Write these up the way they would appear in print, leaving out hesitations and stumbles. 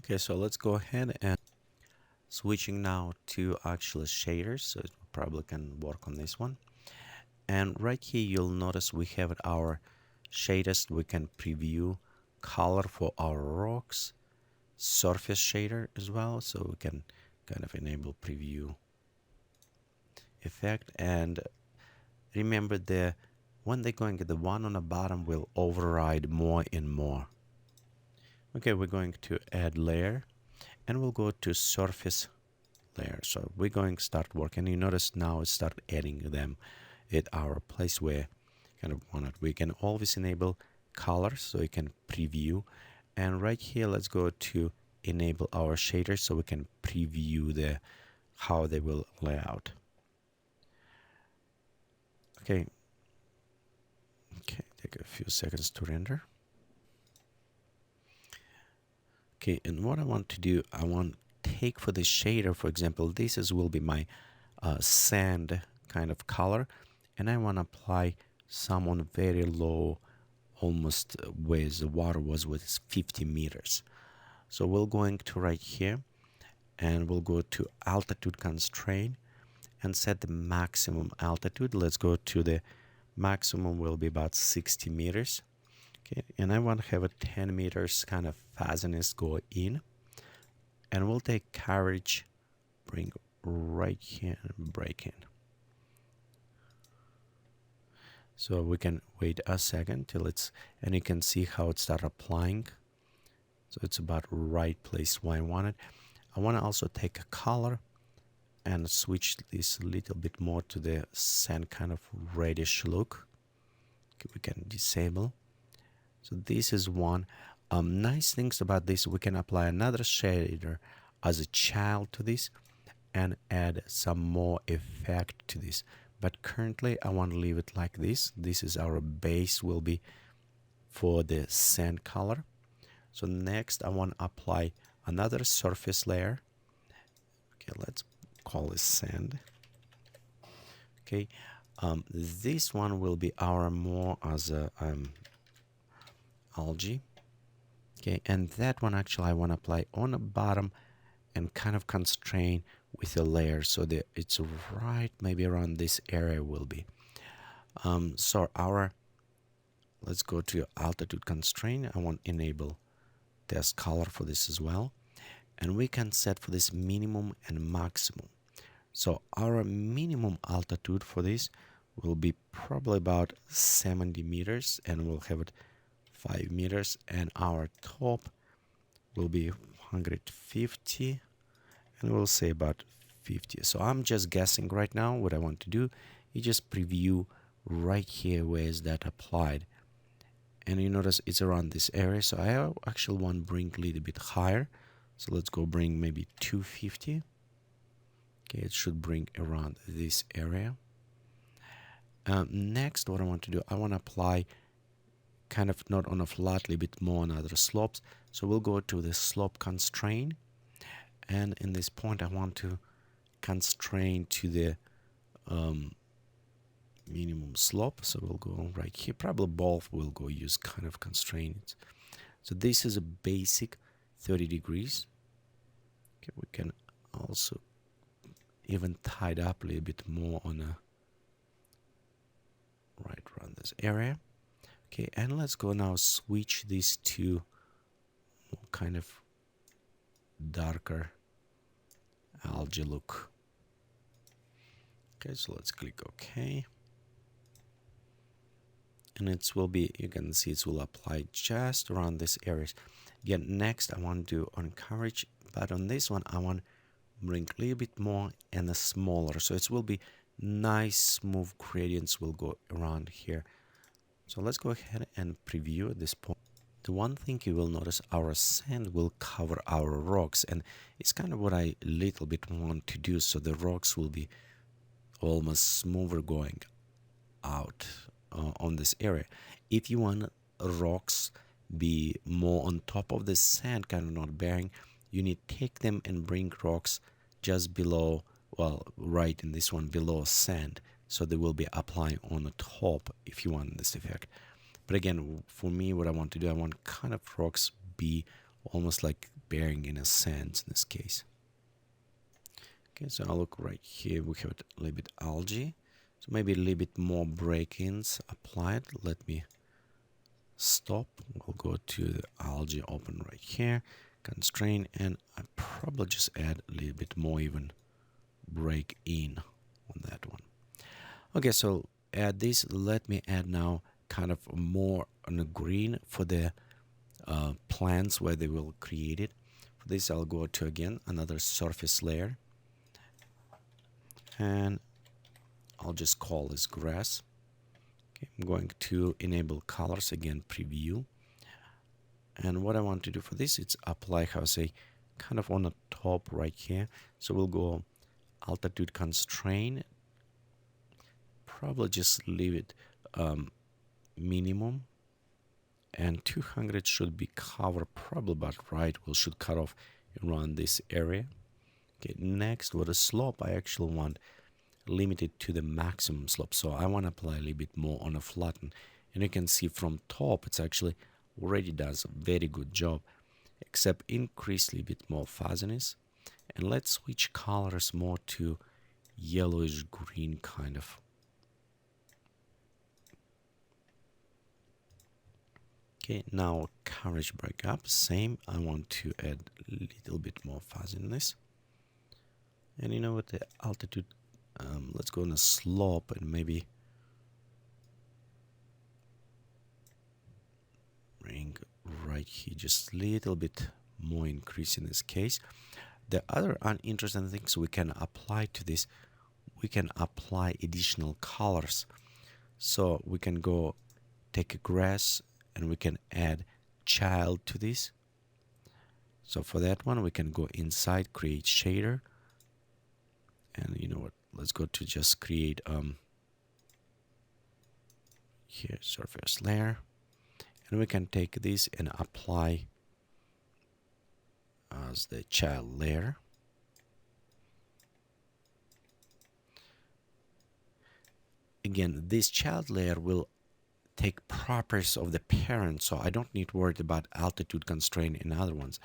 Okay, so let's go ahead and switching now to actual shaders, so it probably can work on this one. And right here you'll notice we have our shaders. We can preview color for our rocks, surface shader as well, so we can kind of enable preview effect. And remember, when they're going, the one on the bottom will override more and more. Okay, we're going to add layer, and we'll go to surface layer. So we're going to start working. You notice now it start adding them at our place where kind of want it. We can always enable colors so we can preview. And right here, let's go to enable our shaders so we can preview how they will lay out. Okay. Okay, take a few seconds to render. Okay, and what I want to do, I want to take for the shader, for example, will be my sand kind of color, and I want to apply some on very low, almost where the water was with 50 meters. So we're going to right here, and we'll go to altitude constraint and set the maximum altitude. Let's go to the maximum will be about 60 meters. Okay, and I want to have a 10 meters kind of fuzziness go in, and we'll take carriage, bring right here and break in. So we can wait a second till it's, and you can see how it start applying. So it's about right place where I want it. I want to also take a color and switch this a little bit more to the sand kind of reddish look. Okay, we can disable. So this is one. Nice things about this, we can apply another shader as a child to this and add some more effect to this. But currently I want to leave it like this. This is our base will be for the sand color. So next I want to apply another surface layer. Okay, let's call this sand. Okay, this one will be our more as a algae. Okay, and that one actually I want to apply on the bottom and kind of constrain with a layer so that it's right maybe around this area will be. So let's go to altitude constraint. I want enable test color for this as well, and we can set for this minimum and maximum. So our minimum altitude for this will be probably about 70 meters, and we'll have it 5 meters, and our top will be 150, and we'll say about 50. So I'm just guessing right now. What I want to do is just preview right here where is that applied, and you notice it's around this area. So I actually want to bring a little bit higher. So let's go bring maybe 250. Okay, it should bring around this area. Next, what I want to do, I want to apply kind of not on a flat, a little bit more on other slopes. So we'll go to the slope constraint, and in this point I want to constrain to the minimum slope. So we'll go right here, probably both will go use kind of constraints. So this is a basic 30 degrees. Okay, we can also even tie it up a little bit more on a right around this area. Okay, and let's go now switch this to more kind of darker algae look. Okay, so let's click OK, and it will be, you can see it will apply just around this areas. Again, next I want to do on coverage, but on this one I want to bring a little bit more and a smaller, so it will be nice smooth gradients will go around here. So let's go ahead and preview at this point. The one thing you will notice, our sand will cover our rocks, and it's kind of what I little bit want to do, so the rocks will be almost smoother going out on this area. If you want rocks be more on top of the sand, kind of not bearing, you need to take them and bring rocks just below, well, right in this one below sand, so they will be applying on the top if you want this effect. But again, for me, what I want to do, I want kind of rocks be almost like bearing in a sense in this case. Okay, so I'll look right here. We have a little bit algae, so maybe a little bit more break-ins applied. Let me stop. We'll go to the algae, open right here, constrain, and I probably just add a little bit more even break in on that one. Okay, so add this. Let me add now kind of more on the green for the plants where they will create it. For this, I'll go to again another surface layer, and I'll just call this grass. Okay, I'm going to enable colors again, preview. And what I want to do for this, it's apply, how I say, kind of on the top right here. So we'll go altitude constraint, probably just leave it minimum, and 200 should be covered probably about right. We should cut off around this area. Okay, next with the slope, I actually want limited to the maximum slope, so I want to apply a little bit more on a flatten, and you can see from top it's actually already does a very good job, except increase a little bit more fuzziness, and let's switch colors more to yellowish green kind of. Okay, now coverage break up, same. I want to add a little bit more fuzziness, and you know what, the altitude, let's go on a slope and maybe bring right here just a little bit more increase in this case. The other uninteresting things we can apply to this, we can apply additional colors. So we can go take a grass and we can add child to this. So for that one, we can go inside, create shader, and you know what, let's go to just create here surface layer, and we can take this and apply as the child layer. Again, this child layer will take properties of the parent, so I don't need to worry about altitude constraint in other ones.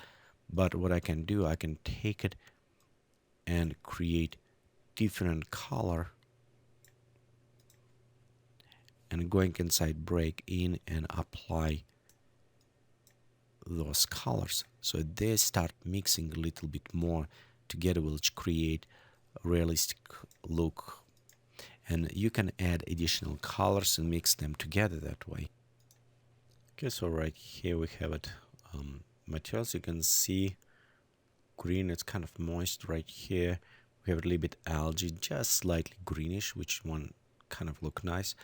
But what I can do, I can take it and create different color, and going inside break in and apply those colors, so they start mixing a little bit more together, which create a realistic look. And you can add additional colors and mix them together that way. Okay, so right here we have it, materials. You can see green, it's kind of moist right here. We have a little bit algae, just slightly greenish, which one kind of look nice.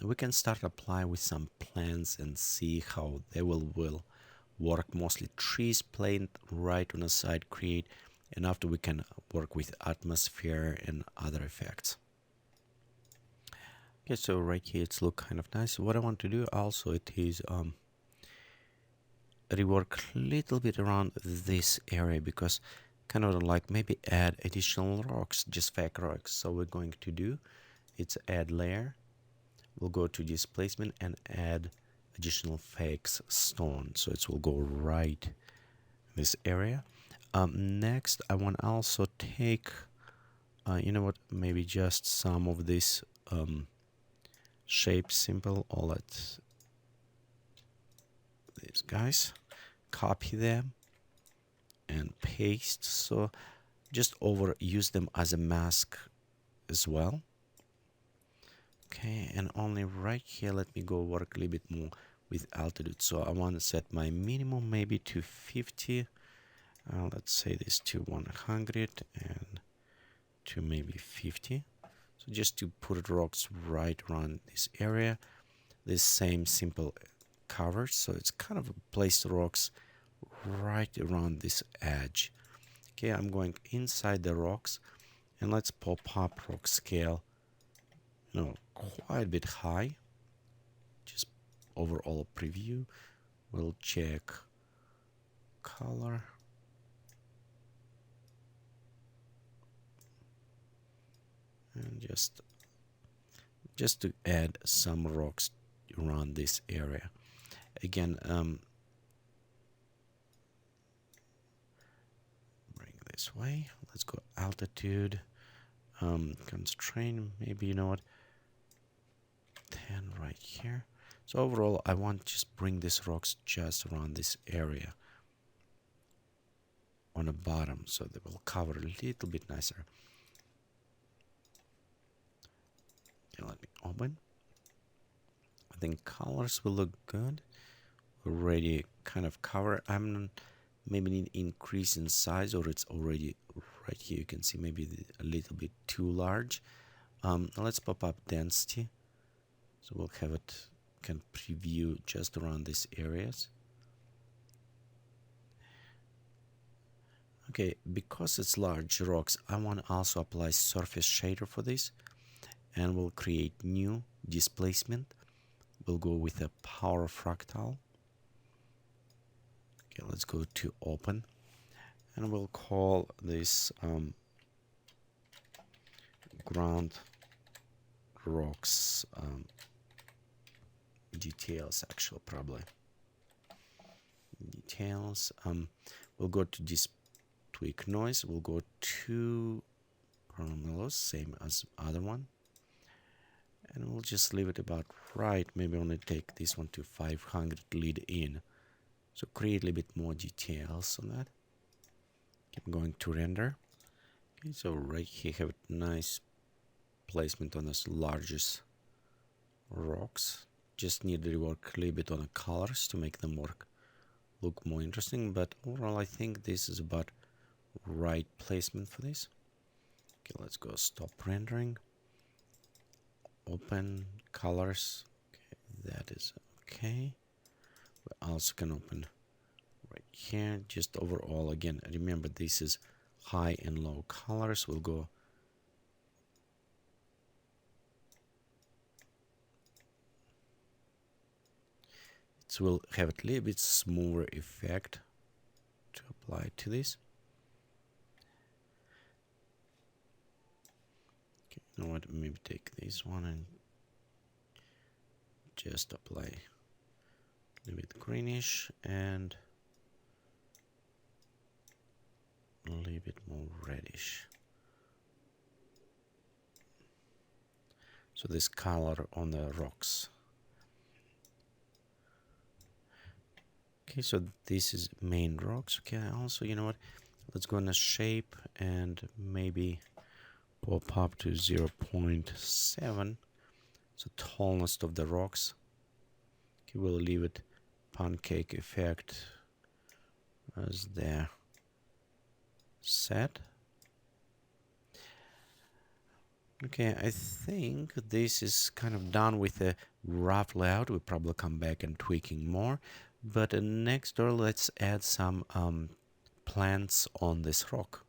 We can start apply with some plants and see how they will work. Mostly trees plant right on the side create, and after we can work with atmosphere and other effects. Okay, so right here it's look kind of nice. What I want to do also, it is rework a little bit around this area, because kind of like maybe add additional rocks, just fake rocks. So we're going to do, it's add layer, we'll go to displacement and add additional fakes stone, so it will go right this area. Next I want also take you know what, maybe just some of this shape simple, or let's these guys, copy them and paste, so just overuse them as a mask as well. Okay, and only right here let me go work a little bit more with altitude. So I want to set my minimum maybe to 50, let's say this to 100 and to maybe 50, so just to put rocks right around this area. This same simple cover, so it's kind of placed rocks right around this edge. Okay, I'm going inside the rocks, and let's pop up rock scale, you know, quite a bit high. Just overall preview, we'll check color, and just to add some rocks around this area. Again, this way. Let's go altitude, constraint, maybe, you know what, 10 right here. So overall, I want to just bring these rocks just around this area on the bottom, so they will cover a little bit nicer. Okay, let me open. I think colors will look good. Already kind of cover. I'm maybe need increase in size, or it's already right here. You can see maybe a little bit too large. Let's pop up density. So we'll have it can preview just around these areas. Okay, because it's large rocks, I want to also apply surface shader for this, and we'll create new displacement. We'll go with a power fractal. Okay, let's go to open, and we'll call this ground rocks details, actually, probably details. We'll go to this tweak noise. We'll go to parameters, same as other one, and we'll just leave it about right. Maybe only take this one to 500 lead in, so create a little bit more details on that. Keep going to render. Okay, so right here have a nice placement on this largest rocks. Just need to work a little bit on the colors to make them look more interesting, but overall I think this is about right placement for this. Okay, let's go stop rendering, open colors. Okay, that is okay. We also can open right here. Just overall, again, remember this is high and low colors. We'll go it will have a little bit smoother effect to apply to this. Okay, you know what, maybe take this one and just apply a little bit greenish and a little bit more reddish. So this color on the rocks. Okay, so this is main rocks. Okay, also, you know what, let's go in a shape and maybe pop up to 0.7. So tallness of the rocks. Okay, we'll leave it pancake effect as the set. Okay, I think this is kind of done with a rough layout. We'll probably come back and tweaking more. But next door, let's add some plants on this rock.